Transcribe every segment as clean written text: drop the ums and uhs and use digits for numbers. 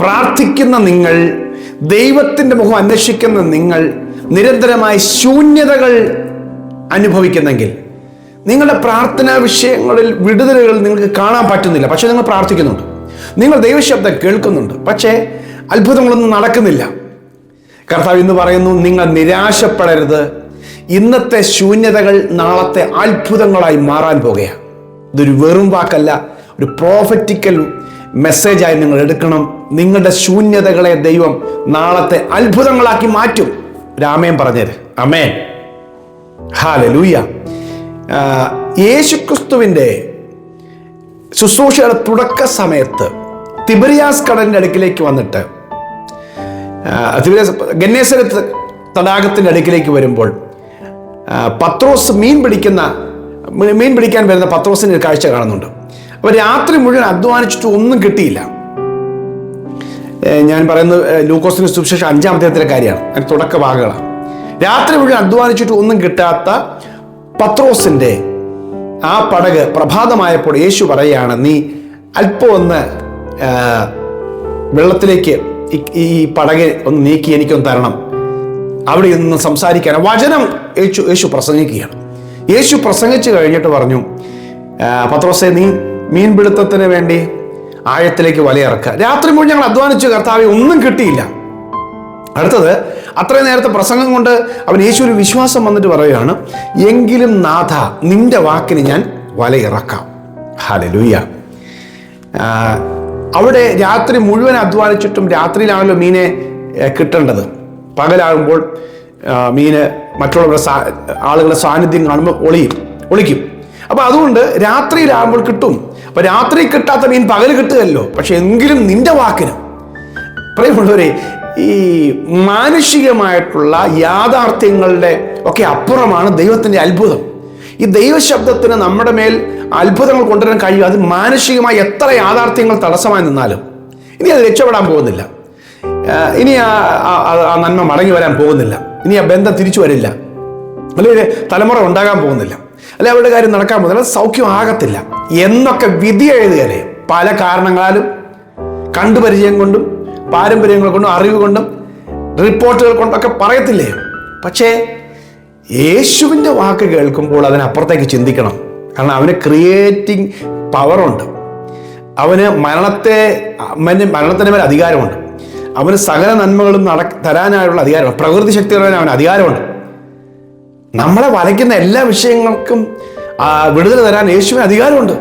പ്രാർത്ഥിക്കുന്ന നിങ്ങൾ, ദൈവത്തിൻ്റെ മുഖം അന്വേഷിക്കുന്ന നിങ്ങൾ നിരന്തരമായി ശൂന്യതകൾ അനുഭവിക്കുന്നെങ്കിൽ, നിങ്ങളുടെ പ്രാർത്ഥനാ വിഷയങ്ങളിൽ വിടുതലുകൾ നിങ്ങൾക്ക് കാണാൻ പറ്റുന്നില്ല, പക്ഷെ നിങ്ങൾ പ്രാർത്ഥിക്കുന്നുണ്ട്, നിങ്ങൾ ദൈവശബ്ദം കേൾക്കുന്നുണ്ട്, പക്ഷേ അത്ഭുതങ്ങളൊന്നും നടക്കുന്നില്ല. കർത്താവ് ഇന്ന് പറയുന്നു, നിങ്ങൾ നിരാശപ്പെടരുത്. ഇന്നത്തെ ശൂന്യതകൾ നാളത്തെ അത്ഭുതങ്ങളായി മാറാൻ പോകുകയാണ്. ഇതൊരു വെറും വാക്കല്ല, ഒരു പ്രോഫറ്റിക്കൽ മെസ്സേജായി നിങ്ങൾ എടുക്കണം. നിങ്ങളുടെ ശൂന്യതകളെ ദൈവം നാളത്തെ അത്ഭുതങ്ങളാക്കി മാറ്റും. രാമേൻ പറഞ്ഞത് അമേൻ. ഹല്ലേലൂയ. യേശുക്രിസ്തുവിൻ്റെ ശുശ്രൂഷയുടെ തുടക്ക സമയത്ത് തിബരിയാസ് കടലിൻ്റെ അടുക്കിലേക്ക് വന്നിട്ട് ഗന്നേസരത്ത് തടാകത്തിൻ്റെ അടുക്കിലേക്ക് വരുമ്പോൾ പത്രോസ് മീൻ പിടിക്കാൻ വരുന്ന പത്രോസിൻ്റെ ഒരു കാഴ്ച കാണുന്നുണ്ട്. അപ്പോൾ രാത്രി മുഴുവൻ അധ്വാനിച്ചിട്ട് ഒന്നും കിട്ടിയില്ല. ഞാൻ പറയുന്നത് ലൂക്കോസിന്റെ സുവിശേഷം 5-ാം അധ്യായത്തിലെ കാര്യമാണ്, അതിന് തുടക്ക ഭാഗങ്ങളാണ്. രാത്രി മുഴുവൻ അധ്വാനിച്ചിട്ട് ഒന്നും കിട്ടാത്ത പത്രോസിൻ്റെ ആ പടക് പ്രഭാതമായപ്പോൾ യേശു പറയുകയാണ്, നീ അല്പം ഒന്ന് വെള്ളത്തിലേക്ക് ഈ പടക് ഒന്ന് നീക്കി എനിക്കൊന്ന് തരണം, അവിടെ നിന്ന് സംസാരിക്കാൻ വചനം യേശു പ്രസംഗിക്കുകയാണ്. യേശു പ്രസംഗിച്ചു കഴിഞ്ഞിട്ട് പറഞ്ഞു, പത്രോസേ, നീ മീൻപിടുത്തത്തിന് വേണ്ടി ആഴത്തിലേക്ക് വലയിറക്കുക. രാത്രി മുഴുവൻ ഞങ്ങൾ അധ്വാനിച്ചു കർത്താവെ, ഒന്നും കിട്ടിയില്ല. അടുത്തത്, അത്രയും നേരത്തെ പ്രസംഗം കൊണ്ട് അവൻ യേശുവിന് വിശ്വാസം വന്നിട്ട് പറയുകയാണ്, എങ്കിലും നാഥ, നിന്റെ വാക്കിന് ഞാൻ വലയിറക്കാം. ഹല്ലേലൂയ. അവിടെ രാത്രി മുഴുവൻ അധ്വാനിച്ചിട്ടും രാത്രിയിലാണല്ലോ മീനെ കിട്ടേണ്ടത്. പകലാകുമ്പോൾ മീന് മറ്റുള്ളവരുടെ ആളുകളുടെ സാന്നിധ്യം കാണുമ്പോൾ ഒളിക്കും. അപ്പൊ അതുകൊണ്ട് രാത്രിയിലാകുമ്പോൾ കിട്ടും. അപ്പൊ രാത്രി കിട്ടാത്ത മീൻ പകൽ കിട്ടുകയല്ലോ. പക്ഷെ എങ്കിലും നിന്റെ വാക്കിന്, പ്രിയമുള്ളവരെ, ഈ മാനുഷികമായിട്ടുള്ള യാഥാർത്ഥ്യങ്ങളുടെ ഒക്കെ അപ്പുറമാണ് ദൈവത്തിന്റെ അത്ഭുതം. ഈ ദൈവശബ്ദത്തിന് നമ്മുടെ മേൽ അത്ഭുതങ്ങൾ കൊണ്ടുവരാൻ കഴിയും. അത് മാനുഷികമായി എത്ര യാഥാർത്ഥ്യങ്ങൾ തടസ്സമായി നിന്നാലും ഇനി അത് രക്ഷപ്പെടാൻ പോകുന്നില്ല. ഇനി ആ നന്മ മടങ്ങി വരാൻ പോകുന്നില്ല. ഇനി ആ ബന്ധം തിരിച്ചു വരില്ല. അല്ലെങ്കിൽ തലമുറ ഉണ്ടാകാൻ പോകുന്നില്ല. അല്ലെ അവരുടെ കാര്യം നടക്കാൻ പോകുന്നില്ല. സൗഖ്യം ആകത്തില്ല എന്നൊക്കെ വിധി എഴുതുകയല്ലേ. പല കാരണങ്ങളാലും, കണ്ടുപരിചയം കൊണ്ടും പാരമ്പര്യങ്ങൾ കൊണ്ടും അറിവ് കൊണ്ടും റിപ്പോർട്ടുകൾ കൊണ്ടൊക്കെ പറയത്തില്ലേ. പക്ഷേ യേശുവിൻ്റെ വാക്ക് കേൾക്കുമ്പോൾ അതിനപ്പുറത്തേക്ക് ചിന്തിക്കണം. കാരണം അവന് ക്രിയേറ്റിംഗ് പവറുണ്ട്. അവന് മരണത്തിന് മേൽ അധികാരമുണ്ട്. അവന് സകല നന്മകളും തരാനായുള്ള അധികാരമുണ്ട്. പ്രകൃതി ശക്തി തരാൻ അവന് അധികാരമുണ്ട്. നമ്മളെ വലയ്ക്കുന്ന എല്ലാ വിഷയങ്ങൾക്കും വിടുതൽ തരാൻ യേശുവിന് അധികാരമുണ്ട്.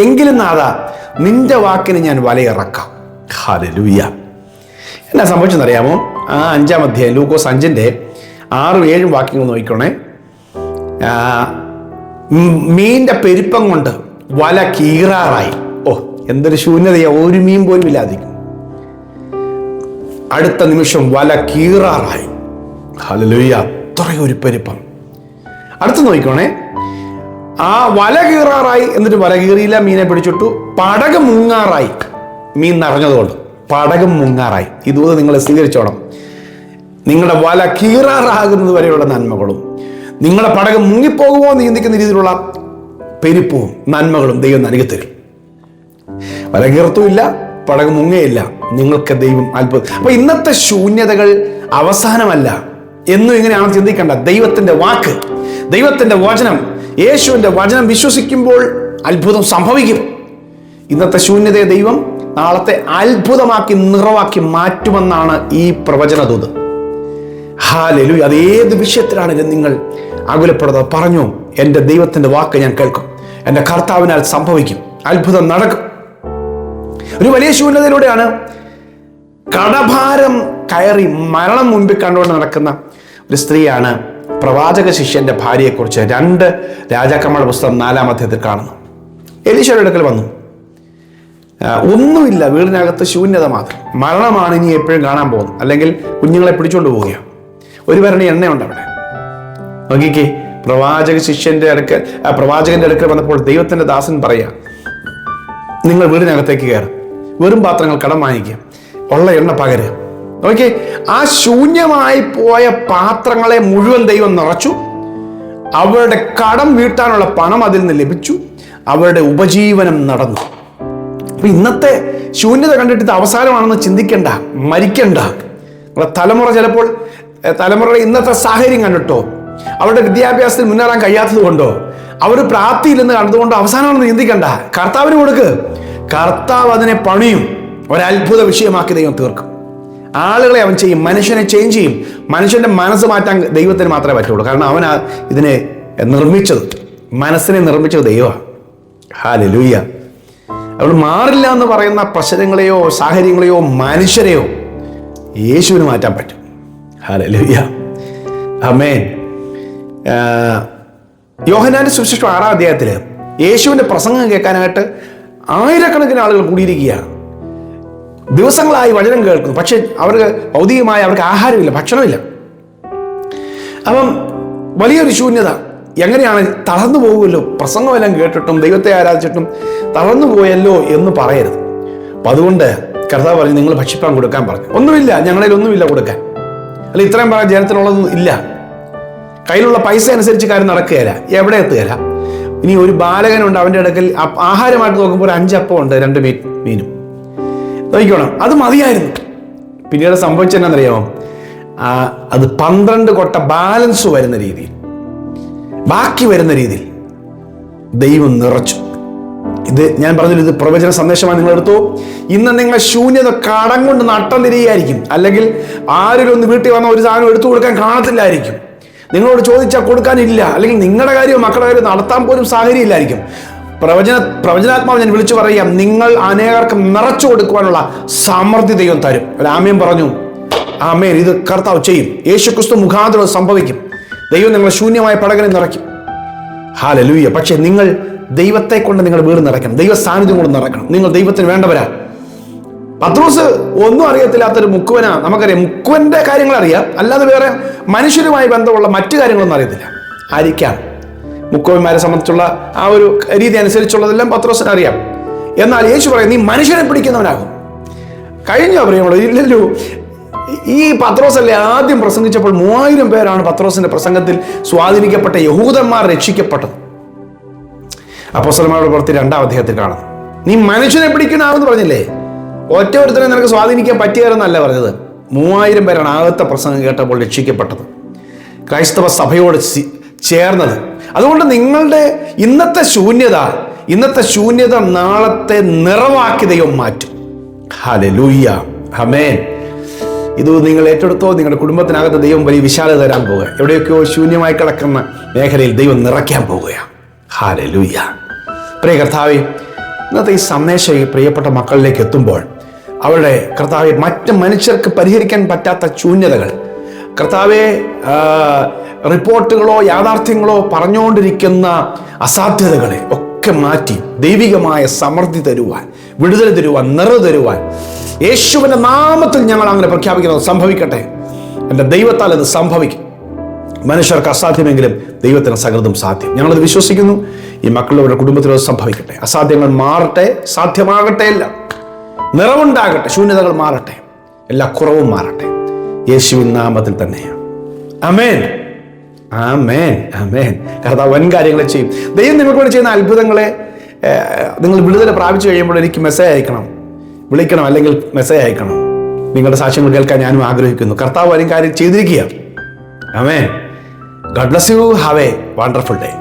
എങ്കിലും നാഥാ, നിന്റെ വാക്കിന് ഞാൻ വലയിറക്കാം. ഹല്ലേലൂയ. എന്നാ സംഭവിച്ചെന്നറിയാമോ? ആ 5-ാം അധ്യായം ലൂക്കോസ് 5-ന്റെ 6-7 വാക്യങ്ങൾ നോക്കിക്കോണേ. മീൻ്റെ പെരുപ്പം കൊണ്ട് വല കീറാറായി. ഓ, എന്തൊരു ശൂന്യതയാ! ഒരു മീൻ പോലും ഇല്ലാതിരിക്കും. അടുത്ത നിമിഷം വല കീറാറായി. ഹല്ലേലൂയ. അത്രയൊരു പെരുപ്പം. അടുത്ത് നോക്കിക്കോണേ. ആ വല കീറാറായി. എന്നിട്ട് വല കീറിയില്ല, മീനെ പിടിച്ചിട്ടു. പടക് മുങ്ങാറായി. മീൻ നിറഞ്ഞതുകൊണ്ട് പടകം മുങ്ങാറായി. ഇതുപോലെ നിങ്ങൾ സ്വീകരിച്ചോണം. നിങ്ങളുടെ വല കീറാറാകുന്നത് വരെയുള്ള നന്മകളും, നിങ്ങളുടെ പടകം മുങ്ങിപ്പോകുമോ എന്ന് ചിന്തിക്കുന്ന രീതിയിലുള്ള പെരുപ്പവും നന്മകളും ദൈവം നൽകി തരും. വല കീർത്തുമില്ല, പടകം മുങ്ങയില്ല. നിങ്ങൾക്ക് ദൈവം അത്ഭുതം. അപ്പൊ ഇന്നത്തെ ശൂന്യതകൾ അവസാനമല്ല എന്നും ഇങ്ങനെയാണ് ചിന്തിക്കേണ്ട. ദൈവത്തിന്റെ വാക്ക്, ദൈവത്തിന്റെ വചനം, യേശുവിന്റെ വചനം വിശ്വസിക്കുമ്പോൾ അത്ഭുതം സംഭവിക്കും. ഇന്നത്തെ ശൂന്യതയെ ദൈവം നാളത്തെ അത്ഭുതമാക്കി നിറവാക്കി മാറ്റുമെന്നാണ് ഈ പ്രവചനദൂത്. ഹല്ലേലൂയ. അത് ഏത് വിഷയത്തിലാണെങ്കിലും നിങ്ങൾ ആകുലപ്പെടുന്നത് പറഞ്ഞു, എൻ്റെ ദൈവത്തിന്റെ വാക്ക് ഞാൻ കേൾക്കും, എൻ്റെ കർത്താവിനാൽ സംഭവിക്കും, അത്ഭുതം നടക്കും. ഒരു വലിയ ശൂന്യതയിലൂടെയാണ് കടഭാരം കയറി മരണം മുൻപിൽ കണ്ടുകൊണ്ട് നടക്കുന്ന ഒരു സ്ത്രീയാണ് പ്രവാചക ശിഷ്യന്റെ ഭാര്യയെക്കുറിച്ച് 2 രാജാക്കന്മാരുടെ പുസ്തകം 4-ാം അധ്യായത്തിൽ കാണുന്നു. എലീശയുടെ അടുക്കൽ വന്നു. ഒന്നുമില്ല, വീടിനകത്ത് ശൂന്യത മാത്രം. മരണമാണ് ഇനി എപ്പോഴും കാണാൻ പോകുന്നത്. അല്ലെങ്കിൽ കുഞ്ഞുങ്ങളെ പിടിച്ചുകൊണ്ട് പോവുകയാണ്. ഒരു ഭരണി എണ്ണയുണ്ട് അവിടെ. നോക്കിക്കേ, പ്രവാചകന്റെ അടുക്കൽ വന്നപ്പോൾ ദൈവത്തിന്റെ ദാസൻ പറയാ, നിങ്ങൾ വീടിനകത്തേക്ക് കയറും, വെറും പാത്രങ്ങൾ കടം വാങ്ങിക്കുക, ഉള്ള എണ്ണ പകരുക. ഓക്കെ, ആ ശൂന്യമായി പോയ പാത്രങ്ങളെ മുഴുവൻ ദൈവം നിറച്ചു. അവരുടെ കടം വീട്ടാനുള്ള പണം അതിൽ നിന്ന് ലഭിച്ചു. അവരുടെ ഉപജീവനം നടന്നു. അപ്പൊ ഇന്നത്തെ ശൂന്യത കണ്ടിട്ട് ഇത് അവസാനമാണെന്ന് ചിന്തിക്കണ്ട, മരിക്കണ്ട. നിങ്ങളുടെ തലമുറയുടെ ഇന്നത്തെ സാഹചര്യം കണ്ടിട്ടോ, അവരുടെ വിദ്യാഭ്യാസത്തിൽ മുന്നേറാൻ കഴിയാത്തത് കൊണ്ടോ, അവർ പ്രാപ്തിയില്ലെന്ന് കണ്ടതുകൊണ്ടോ അവസാനമാണെന്ന് ചിന്തിക്കണ്ട. കർത്താവിന് കൊടുക്ക്. കർത്താവ് അതിനെ പണിയും, ഒരത്ഭുത വിഷയമാക്കി ദൈവം തീർക്കും. ആളുകളെ അവൻ ചെയ്യും, മനുഷ്യനെ ചേഞ്ച് ചെയ്യും. മനുഷ്യന്റെ മനസ്സ് മാറ്റാൻ ദൈവത്തിന് മാത്രമേ പറ്റുള്ളൂ. കാരണം അവനാ ഇതിനെ നിർമ്മിച്ചത്, മനസ്സിനെ നിർമ്മിച്ചത് ദൈവമാണ്. ഹല്ലേലൂയ. അതുകൊണ്ട് മാറില്ല എന്ന് പറയുന്ന പ്രശ്നങ്ങളെയോ സാഹചര്യങ്ങളെയോ മനുഷ്യരെയോ യേശുവിന് മാറ്റാൻ പറ്റും. ഹല്ലേലൂയ. ആമേൻ. യോഹന്നാന്റെ സുവിശേഷം 6-ാം അധ്യായത്തിൽ യേശുവിന്റെ പ്രസംഗം കേൾക്കാനായിട്ട് ആയിരക്കണക്കിന് ആളുകൾ കൂടിയിരിക്കുകയാണ്. ദിവസങ്ങളായി വചനം കേൾക്കുന്നു, പക്ഷെ അവർക്ക് ഭൗതികമായി അവർക്ക് ആഹാരമില്ല, ഭക്ഷണമില്ല. അപ്പം വലിയൊരു ശൂന്യത. എങ്ങനെയാണ്? തളർന്നു പോകുമല്ലോ, പ്രസംഗമെല്ലാം കേട്ടിട്ടും ദൈവത്തെ ആരാധിച്ചിട്ടും തളർന്നു പോയല്ലോ എന്ന് പറയരുത്. അപ്പം അതുകൊണ്ട് കർത്താവ് പറഞ്ഞു, നിങ്ങൾ ഭക്ഷിപ്പാൻ കൊടുക്കാൻ പറഞ്ഞു. ഒന്നുമില്ല, ഞങ്ങളിൽ ഒന്നുമില്ല കൊടുക്കാൻ. അല്ല, ഇത്രയും പറയാൻ ജനത്തിനുള്ളതൊന്നും ഇല്ല. കയ്യിലുള്ള പൈസ അനുസരിച്ച് കാര്യം നടക്കുകയില്ല, എവിടെ എത്തുകയില്ല. ഇനി ഒരു ബാലകനുണ്ട്, അവൻ്റെ അടുക്കൽ ആഹാരമായിട്ട് നോക്കുമ്പോൾ 5 അപ്പം ഉണ്ട്, 2 മീനും. നോക്കണം, അത് മതിയായിരുന്നു. പിന്നീട് സംഭവിച്ചെന്നറിയാമോ? അത് 12 കൊട്ട ബാലൻസ് വരുന്ന രീതിയിൽ, ബാക്കി വരുന്ന രീതിയിൽ ദൈവം നിറച്ചു. ഇത് ഞാൻ പറഞ്ഞില്ല, ഇത് പ്രവചന സന്ദേശമാണ്. നിങ്ങൾ എടുത്തു. ഇന്ന് നിങ്ങൾ ശൂന്യത കടം കൊണ്ട് നട്ടം തിരികെയായിരിക്കും. അല്ലെങ്കിൽ ആരെങ്കിലും ഒന്ന് വീട്ടിൽ വന്ന ഒരു സാധനം എടുത്തു കൊടുക്കാൻ കാണത്തില്ലായിരിക്കും. നിങ്ങളോട് ചോദിച്ചാൽ കൊടുക്കാനില്ല. അല്ലെങ്കിൽ നിങ്ങളുടെ കാര്യമോ മക്കളുടെ കാര്യമോ നടത്താൻ പോലും സാഹചര്യം ഇല്ലായിരിക്കും. പ്രവചനാത്മാവ് ഞാൻ വിളിച്ചു പറയാം, നിങ്ങൾ അനേകർക്ക് നിറച്ചു കൊടുക്കുവാനുള്ള സമൃദ്ധി ദൈവം തരും. ഒരു ആമേൻ പറഞ്ഞു. ആമേൻ. ഇത് കർത്താവ് ചെയ്യും. യേശുക്രിസ്തു മുഖാന്തരം സംഭവിക്കും. ദൈവം നിങ്ങളെ ശൂന്യമായ പടകനെ നിറയ്ക്കും. ഹല്ലേലൂയ. പക്ഷെ നിങ്ങൾ ദൈവത്തെ കൊണ്ട് നിങ്ങൾ വീട് നിറയ്ക്കണം, ദൈവ സാന്നിധ്യം കൊണ്ട് നിറയ്ക്കണം. നിങ്ങൾ ദൈവത്തിന് വേണ്ടവരാ. പത്രോസ് ഒന്നും അറിയത്തില്ലാത്തൊരു മുക്കുവനാ. നമുക്കറിയാം, മുക്കുവന്റെ കാര്യങ്ങൾ അറിയാം, അല്ലാതെ വേറെ മനുഷ്യരുമായി ബന്ധമുള്ള മറ്റു കാര്യങ്ങളൊന്നും അറിയത്തില്ല. ആയിരിക്കാം മുക്കുവന്മാരെ സംബന്ധിച്ചുള്ള ആ ഒരു രീതി അനുസരിച്ചുള്ളതെല്ലാം പത്രോസിന് അറിയാം. എന്നാൽ യേശു പറയും, നീ മനുഷ്യനെ പിടിക്കുന്നവനാകും. കഴിഞ്ഞോ പ്രിയമുള്ളവർ? ഇല്ലല്ലോ. ഈ പത്രോസല്ലേ ആദ്യം പ്രസംഗിച്ചപ്പോൾ 3000 പേരാണ് പത്രോസിന്റെ പ്രസംഗത്തിൽ സ്വാധീനിക്കപ്പെട്ട യഹൂദന്മാർ രക്ഷിക്കപ്പെട്ടത്. അപ്പോസ്തലന്മാരുടെ പ്രവൃത്തി 2-ാം അധ്യായത്തിൽ കാണുന്നു. നീ മനുഷ്യനെ പിടിക്കുന്നതാവെന്ന് പറഞ്ഞില്ലേ? ഒറ്റ ഒരുത്തനെ നിനക്ക് സ്വാധീനിക്കാൻ പറ്റിയതെന്നല്ല പറഞ്ഞത്. 3000 പേരാണ് ആദ്യത്തെ പ്രസംഗം കേട്ടപ്പോൾ രക്ഷിക്കപ്പെട്ടത്, ക്രൈസ്തവ സഭയോട് ചേർന്നത്. അതുകൊണ്ട് നിങ്ങളുടെ ഇന്നത്തെ ശൂന്യത നാളത്തെ നിറവാക്കി ദൈവം മാറ്റും. ഹല്ലേലൂയ. ആമേൻ. ഇത് നിങ്ങൾ ഏറ്റെടുത്തോ. നിങ്ങളുടെ കുടുംബത്തിനകത്ത് ദൈവം വലിയ വിശാലത തരാൻ പോവുക. എവിടെയൊക്കെയോ ശൂന്യമായി കിടക്കുന്ന മേഖലയിൽ ദൈവം നിറയ്ക്കാൻ പോവുകയാണ്. ഹല്ലേലൂയ. പ്രിയ കർത്താവേ, ഇന്നത്തെ ഈ സന്ദേശം ഈ പ്രിയപ്പെട്ട മക്കളിലേക്ക് എത്തുമ്പോൾ അവരുടെ കർത്താവെ മറ്റ് മനുഷ്യർക്ക് പരിഹരിക്കാൻ പറ്റാത്ത ശൂന്യതകൾ, കർത്താവെ റിപ്പോർട്ടുകളോ യാഥാർത്ഥ്യങ്ങളോ പറഞ്ഞുകൊണ്ടിരിക്കുന്ന അസാധ്യതകളെ ഒക്കെ മാറ്റി ദൈവികമായ സമൃദ്ധി തരുവാൻ, വിടുതൽ തരുവാൻ, നിറവ് തരുവാൻ യേശുവിന്റെ നാമത്തിൽ ഞങ്ങൾ അങ്ങനെ പ്രഖ്യാപിക്കുന്നത് സംഭവിക്കട്ടെ. എൻ്റെ ദൈവത്താൽ അത് സംഭവിക്കും. മനുഷ്യർക്ക് അസാധ്യമെങ്കിലും ദൈവത്തിന് സകലതും സാധ്യം. ഞങ്ങളത് വിശ്വസിക്കുന്നു. ഈ മക്കളുടെ കുടുംബത്തിലത് സംഭവിക്കട്ടെ. അസാധ്യങ്ങൾ മാറട്ടെ, സാധ്യമാകട്ടെ, എല്ലാം നിറവുണ്ടാകട്ടെ, ശൂന്യതകൾ മാറട്ടെ, എല്ലാ കുറവും മാറട്ടെ, യേശുവിൻ നാമത്തിൽ തന്നെ. ആമേൻ, ആമേൻ, ആമേൻ. കർത്താവ് വൻ കാര്യങ്ങളെ ചെയ്യും. ദൈവം നിങ്ങൾക്ക് വേണ്ടി ചെയ്യുന്ന അത്ഭുതങ്ങളെ നിങ്ങൾ വിടുതൽ പ്രാപിച്ചു കഴിയുമ്പോൾ എനിക്ക് മെസ്സേജ് അയക്കണം, വിളിക്കണം, അല്ലെങ്കിൽ മെസ്സേജ് അയക്കണം. നിങ്ങളുടെ സാക്ഷ്യങ്ങൾ കേൾക്കാൻ ഞാനും ആഗ്രഹിക്കുന്നു. കർത്താവ് വരും കാര്യം ചെയ്തിരിക്കുക. ആമേൻ. God bless you. Have a wonderful day.